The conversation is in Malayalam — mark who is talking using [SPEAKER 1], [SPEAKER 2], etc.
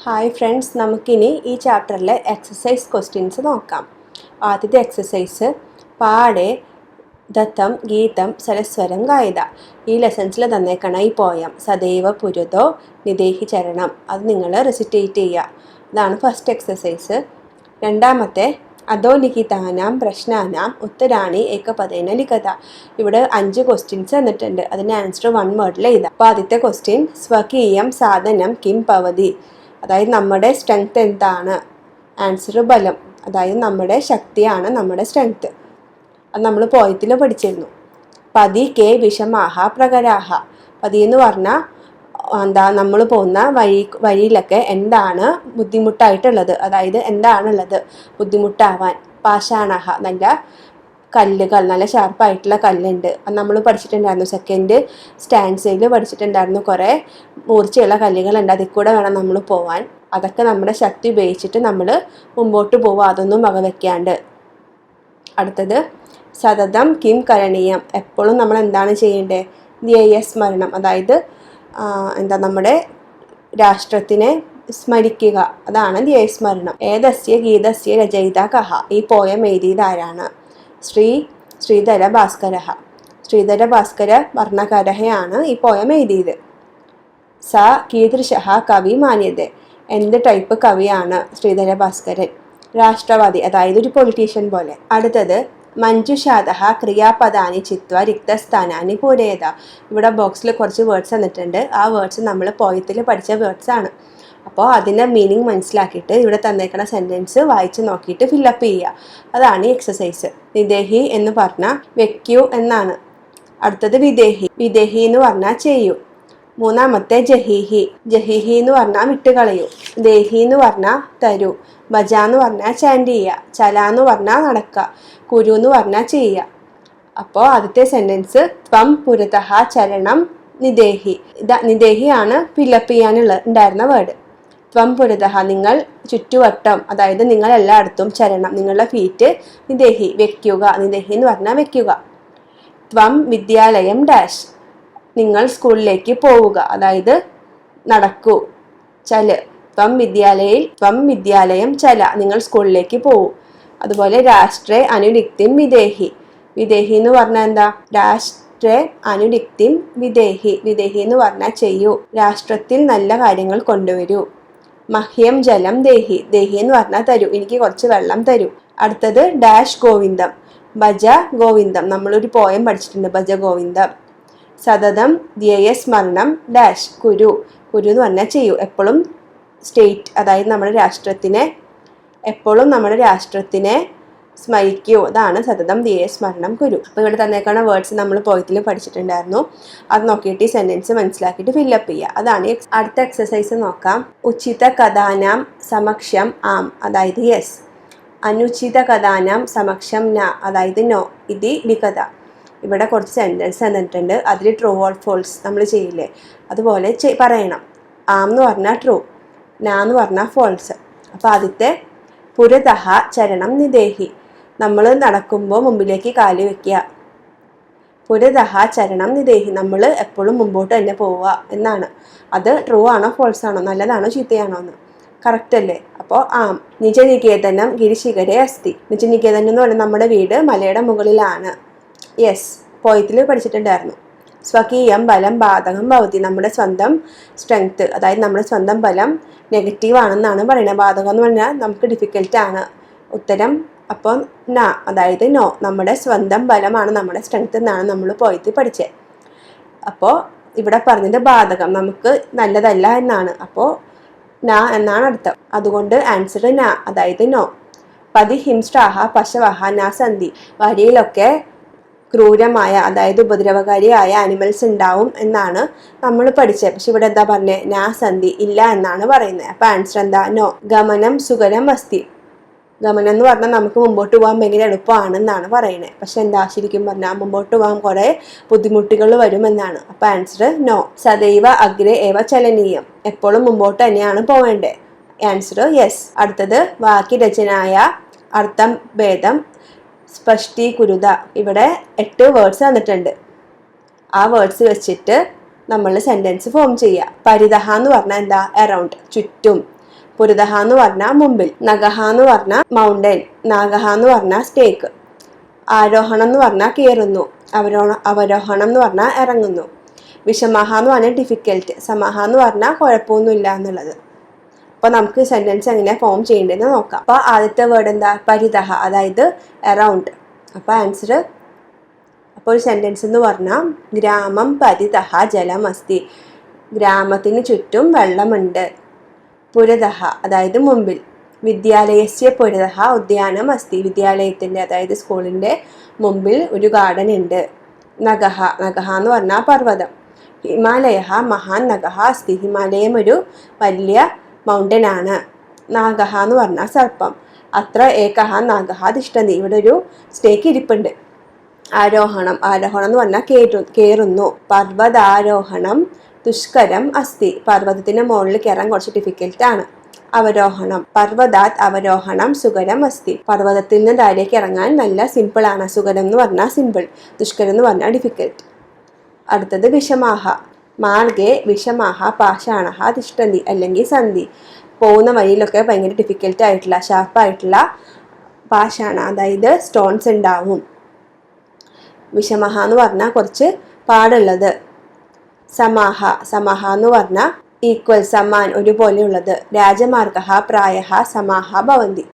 [SPEAKER 1] ഹായ് ഫ്രണ്ട്സ്, നമുക്കിനി ഈ ചാപ്റ്ററിലെ എക്സസൈസ് ക്വസ്റ്റ്യൻസ് നോക്കാം. ആദ്യത്തെ എക്സസൈസ് പാടെ ദത്തം ഗീതം സരസ്വരം ഗായിത. ഈ ലെസൺസിൽ തന്നേക്കണ ഈ പോയം സദൈവ പുരുതോ നിദേഹി ചരണം, അത് നിങ്ങൾ റെസിറ്റേറ്റ് ചെയ്യുക. അതാണ് ഫസ്റ്റ് എക്സസൈസ്. രണ്ടാമത്തെ അധോലിഖിതാനാം പ്രശ്നാനാം ഉത്തരാണി ഏകപദേന ലിഖത. ഇവിടെ 5 ക്വസ്റ്റ്യൻസ് തന്നിട്ടുണ്ട്. അതിന് ആൻസർ 1 വേർഡിൽ എഴുതാം. അപ്പോൾ ആദ്യത്തെ ക്വസ്റ്റ്യൻ സ്വകീയം സാധനം കിം പവതി, അതായത് നമ്മുടെ സ്ട്രെങ്ത് എന്താണ്? ആൻസർ ബലം, അതായത് നമ്മുടെ ശക്തിയാണ് നമ്മുടെ സ്ട്രെങ്ത്. അത് നമ്മൾ പോയത്തിൽ പഠിച്ചിരുന്നു. പതി കെ വിഷമാഹ പ്രകരാഹ, പതി എന്ന് പറഞ്ഞാൽ നമ്മൾ പോകുന്ന വഴിയിലൊക്കെ എന്താണ് ബുദ്ധിമുട്ടായിട്ടുള്ളത്, അതായത് എന്താണുള്ളത് ബുദ്ധിമുട്ടാവാൻ. പാഷാണഹ, നല്ല കല്ലുകൾ, നല്ല ഷാർപ്പായിട്ടുള്ള കല്ലുണ്ട്. അത് നമ്മൾ പഠിച്ചിട്ടുണ്ടായിരുന്നു. സെക്കൻഡ് സ്റ്റാൻസയിൽ പഠിച്ചിട്ടുണ്ടായിരുന്നു. കുറേ മൂർച്ചയുള്ള കല്ലുകളുണ്ട്, അതിൽ കൂടെ വേണം നമ്മൾ പോവാൻ. അതൊക്കെ നമ്മുടെ ശക്തി ഉപയോഗിച്ചിട്ട് നമ്മൾ മുമ്പോട്ട് പോവുക, അതൊന്നും വകവെക്കാണ്ട്. അടുത്തത് സതതം കിം കരണീയം, എപ്പോഴും നമ്മൾ എന്താണ് ചെയ്യേണ്ടത്? ധ്യേയസ്മരണം, അതായത് നമ്മുടെ രാഷ്ട്രത്തിനെ സ്മരിക്കുക, അതാണ് ധ്യേയസ്മരണം. ഏതസ്യ ഗീതസ്യ രചയിത കഹ, ഈ പോയം എഴുതിയത് ആരാണ്? ശ്രീധര ഭാസ്കര. ശ്രീധര ഭാസ്കര വർണ്ണകരഹയാണ് ഈ പോയം എഴുതിയത്. സ കീദൃശ കവി മാന്യത, എന്ത് ടൈപ്പ് കവിയാണ് ശ്രീധര ഭാസ്കരൻ? രാഷ്ട്രവാദി, അതായത് ഒരു പൊളിറ്റീഷ്യൻ പോലെ. അടുത്തത് മഞ്ജുഷാദ ക്രിയാപദാനി ചിത്വ റിക്തസ്ഥാനാനി പൂരേത. ഇവിടെ ബോക്സിൽ കുറച്ച് വേർഡ്സ് തന്നിട്ടുണ്ട്. ആ വേർഡ്സ് നമ്മൾ പോയത്തിൽ പഠിച്ച വേർഡ്സ് ആണ്. അപ്പോൾ അതിൻ്റെ മീനിങ് മനസ്സിലാക്കിയിട്ട് ഇവിടെ തന്നേക്കുന്ന സെൻറ്റൻസ് വായിച്ച് നോക്കിയിട്ട് ഫില്ലപ്പ് ചെയ്യുക. അതാണ് ഈ എക്സസൈസ്. നിദേഹി എന്ന് പറഞ്ഞാൽ വെക്കൂ എന്നാണ്. അടുത്തത് വിദേഹി. വിദേഹി എന്ന് പറഞ്ഞാൽ ചെയ്യൂ. മൂന്നാമത്തെ ജഹീഹി. ജഹീഹി എന്ന് പറഞ്ഞാൽ വിട്ടുകളയൂ. ദേഹി എന്ന് പറഞ്ഞാൽ തരൂ. ഭജ എന്ന് പറഞ്ഞാൽ ചാൻഡ് ചെയ്യുക. ചല എന്ന് പറഞ്ഞാൽ നടക്കുക. കുരു എന്ന് പറഞ്ഞാൽ ചെയ്യുക. അപ്പോൾ ആദ്യത്തെ സെൻറ്റൻസ് ത്വം പുരതഃ ചരണം നിദേഹി. നിദേഹിയാണ് ഫില്ലപ്പ് ഉണ്ടായിരുന്ന വേർഡ്. ത്വം പുരതഃ, നിങ്ങൾ ചുറ്റുവട്ടം, അതായത് നിങ്ങൾ എല്ലായിടത്തും ചരണം, നിങ്ങളുടെ ഫീറ്റ് നിദേഹി വെക്കുക. നിദേഹി എന്ന് പറഞ്ഞാൽ വെക്കുക. ത്വം വിദ്യാലയം ഡാഷ്, നിങ്ങൾ സ്കൂളിലേക്ക് പോവുക, അതായത് നടക്കൂ. ചല് ത്വം വിദ്യാലയം ചല, നിങ്ങൾ സ്കൂളിലേക്ക് പോവൂ. അതുപോലെ രാഷ്ട്രേ അനുരിക്തിം വിദേഹി. വിദേഹി എന്ന് പറഞ്ഞാൽ എന്താ? രാഷ്ട്രേ അനുരിക്തിം വിദേഹി. വിദേഹി എന്ന് പറഞ്ഞാൽ ചെയ്യൂ. രാഷ്ട്രത്തിൽ നല്ല കാര്യങ്ങൾ കൊണ്ടുവരൂ. മഹ്യം ജലം ദേഹി. ദേഹി എന്ന് പറഞ്ഞാൽ തരൂ, എനിക്ക് കുറച്ച് വെള്ളം തരൂ. അടുത്തത് ഡാഷ് ഗോവിന്ദം. ഭജ ഗോവിന്ദം, നമ്മളൊരു പോയം പഠിച്ചിട്ടുണ്ട്, ഭജ ഗോവിന്ദം. സതതം ധ്യേയസ്മരണം ഡാഷ് കുരു. കുരു എന്ന് പറഞ്ഞാൽ ചെയ്യൂ. എപ്പോഴും സ്റ്റേറ്റ്, അതായത് നമ്മുടെ രാഷ്ട്രത്തിനെ സ്മരിക്കൂ, അതാണ് സതതം ധ്യേയസ്മരണം കുരു. അപ്പോൾ ഇവിടെ തന്നേക്കാണ് വേർഡ്സ് നമ്മൾ പോയത്തിൽ പഠിച്ചിട്ടുണ്ടായിരുന്നു. അത് നോക്കിയിട്ട് ഈ സെൻറ്റൻസ് മനസ്സിലാക്കിയിട്ട് ഫില്ലപ്പ് ചെയ്യുക. അതാണ് അടുത്ത എക്സസൈസ് നോക്കാം. ഉചിത കഥാനാം സമക്ഷം ആം, അതായത് യെസ്. അനുചിത കഥാനാം സമക്ഷം ന, അതായത് നോ. ഇത് ലിഖത. ഇവിടെ കുറച്ച് സെൻറ്റൻസ് തന്നിട്ടുണ്ട്. അതിൽ ട്രൂ ഓർ ഫോൾസ് നമ്മൾ ചെയ്യില്ലേ, അതുപോലെ പറയണം. ആം എന്ന് പറഞ്ഞാൽ ട്രൂ, നാ എന്ന് പറഞ്ഞാൽ ഫോൾസ്. അപ്പോൾ ആദ്യത്തെ പുരതഃ ചരണം നിദേഹി, നമ്മൾ നടക്കുമ്പോൾ മുമ്പിലേക്ക് കാല് വെക്കുക. പുരതഃ ചരണം നിദേഹി, നമ്മൾ എപ്പോഴും മുമ്പോട്ട് തന്നെ പോവുക എന്നാണ്. അത് ട്രൂ ആണോ ഫോൾസ് ആണോ, നല്ലതാണോ ചീത്തയാണോ എന്ന് കറക്റ്റ് അല്ലേ? അപ്പോൾ ആം. നിജനികേതനം ഗിരിശിഖരേ അസ്തി. നിജനികേതനം എന്ന് പറഞ്ഞാൽ നമ്മുടെ വീട് മലയുടെ മുകളിലാണ്. യെസ്, പോയത്തിൽ പഠിച്ചിട്ടുണ്ടായിരുന്നു. സ്വകീയം ബലം ബാധകം ഭവതി, നമ്മുടെ സ്വന്തം സ്ട്രെങ്ത്, അതായത് നമ്മുടെ സ്വന്തം ബലം നെഗറ്റീവ് ആണെന്നാണ് പറയുന്നത്. ബാധകം എന്ന് പറഞ്ഞാൽ നമുക്ക് ഡിഫിക്കൽട്ടാണ്. ഉത്തരം അപ്പോൾ ന, അതായത് നോ. നമ്മുടെ സ്വന്തം ബലമാണ് നമ്മുടെ സ്ട്രെങ്ത് എന്നാണ് നമ്മൾ പോയത്തിൽ പഠിച്ചത്. അപ്പോൾ ഇവിടെ പറഞ്ഞത് ബാധകം, നമുക്ക് നല്ലതല്ല എന്നാണ്. അപ്പോൾ ന എന്നാണ് അർത്ഥം. അതുകൊണ്ട് ആൻസർ ന, അതായത് നോ. പതി ഹിംസ്ട്രാഹ പശവഹ ന സന്ധി, വഴിയിലൊക്കെ ക്രൂരമായ, അതായത് ഉപദ്രവകാരിയായ ആനിമൽസ് ഉണ്ടാവും എന്നാണ് നമ്മൾ പഠിച്ചത്. പക്ഷെ ഇവിടെ എന്താ പറഞ്ഞത്? നാ സന്ധി, ഇല്ല എന്നാണ് പറയുന്നത്. അപ്പൊ ആൻസർ എന്താ? നോ. ഗമനം സുഖരം അസ്തി. ഗമനം എന്ന് പറഞ്ഞാൽ നമുക്ക് മുമ്പോട്ട് പോകാൻ ഭയങ്കര എളുപ്പമാണെന്നാണ് പറയുന്നത്. പക്ഷെ എന്താ, ശരിക്കും പറഞ്ഞാൽ മുമ്പോട്ട് പോകാൻ കുറെ ബുദ്ധിമുട്ടുകൾ വരുമെന്നാണ്. അപ്പൊ ആൻസർ നോ. സദൈവ അഗ്രേ ഏവ ചലനീയം, എപ്പോഴും മുമ്പോട്ട് തന്നെയാണ് പോവേണ്ടത്. Answer yes. അടുത്തത് വാക്യരചനായ അർത്ഥം ഭേദം സ്പഷ്ടീകുരുത. ഇവിടെ 8 വേർഡ്സ് തന്നിട്ടുണ്ട്. ആ വേർഡ്സ് വെച്ചിട്ട് നമ്മൾ സെൻറ്റൻസ് ഫോം ചെയ്യുക. പരിതഹ എന്ന് പറഞ്ഞാൽ എന്താ? അറൗണ്ട്, ചുറ്റും. പുരതഹ എന്ന് പറഞ്ഞാൽ മുമ്പിൽ, നഗഹ എന്ന് പറഞ്ഞാൽ മൗണ്ടൻ, നാഗഹ എന്ന് പറഞ്ഞാൽ സ്റ്റേക്ക്. ആരോഹണം എന്ന് പറഞ്ഞാൽ കയറുന്നു, അവരോഹണം എന്ന് പറഞ്ഞാൽ ഇറങ്ങുന്നു. വിഷമഹ എന്ന് പറഞ്ഞാൽ ഡിഫിക്കൽട്ട്, സമഹ എന്ന് പറഞ്ഞാൽ കുഴപ്പമൊന്നുമില്ല എന്നുള്ളത്. അപ്പോൾ നമുക്ക് സെൻറ്റൻസ് എങ്ങനെ ഫോം ചെയ്യേണ്ടതെന്ന് നോക്കാം. അപ്പോൾ ആദ്യത്തെ വേർഡ് എന്താ? പരിതഹ, അതായത് അറൗണ്ട്. അപ്പോൾ ആൻസർ, അപ്പോൾ ഒരു സെൻറ്റൻസ് എന്ന് പറഞ്ഞാൽ ഗ്രാമം പരിതഹ ജലമസ്തി, ഗ്രാമത്തിന് ചുറ്റും വെള്ളമുണ്ട്. പുരതഹ, അതായത് മുമ്പിൽ. വിദ്യാലയസ്യ പുരതഹ ഉദ്യാനം അസ്തി, വിദ്യാലയത്തിൻ്റെ അതായത് സ്കൂളിൻ്റെ മുമ്പിൽ ഒരു ഗാർഡൻ ഉണ്ട്. നഗഹ, നഗഹ എന്ന് പറഞ്ഞാൽ പർവ്വതം. ഹിമാലയ മഹാൻ നഗഹ അസ്തി, ഹിമാലയം ഒരു വലിയ മൗണ്ടൻ ആണ്. നാഗഹ എന്ന് പറഞ്ഞാൽ സർപ്പം. അത്ര ഏകഹ നാഗഹ തിഷ്ഠന്തി, ഇവിടെ ഒരു സ്റ്റേക്ക് ഇരിപ്പുണ്ട്. ആരോഹണം, ആരോഹണം എന്ന് പറഞ്ഞാൽ കയറുന്നു. പർവ്വതാരോഹണം ദുഷ്കരം അസ്തി, പർവ്വതത്തിന് മുകളിൽ കയറാൻ കുറച്ച് ഡിഫിക്കൽട്ട് ആണ്. അവരോഹണം, പർവ്വതാത് അവരോഹണം സുഖരം അസ്തി, പർവ്വതത്തിൽ നിന്ന് താഴേക്ക് ഇറങ്ങാൻ നല്ല സിമ്പിൾ ആണ്. സുഖരം എന്ന് പറഞ്ഞാൽ സിമ്പിൾ, ദുഷ്കരം എന്ന് പറഞ്ഞാൽ ഡിഫിക്കൽട്ട്. അടുത്തത് വിഷമാഹ, മാർഗേ വിഷമാഹ പാഷാണഹ തിഷ്ഠന്തി, അല്ലെങ്കിൽ സന്ധി. പോകുന്ന വഴിയിലൊക്കെ ഭയങ്കര ഡിഫിക്കൽട്ട് ആയിട്ടുള്ള ഷാർപ്പായിട്ടുള്ള പാഷാണ, അതായത് സ്റ്റോൺസ് ഉണ്ടാവും. വിഷമഹ എന്ന് പറഞ്ഞാൽ കുറച്ച് പാടുള്ളത്. സമാഹ, സമാഹ എന്ന് പറഞ്ഞാൽ ഈക്വൽ, സമാൻ, ഒരുപോലെയുള്ളത്. രാജമാർഗ പ്രായ സമാഹ ഭവന്തി,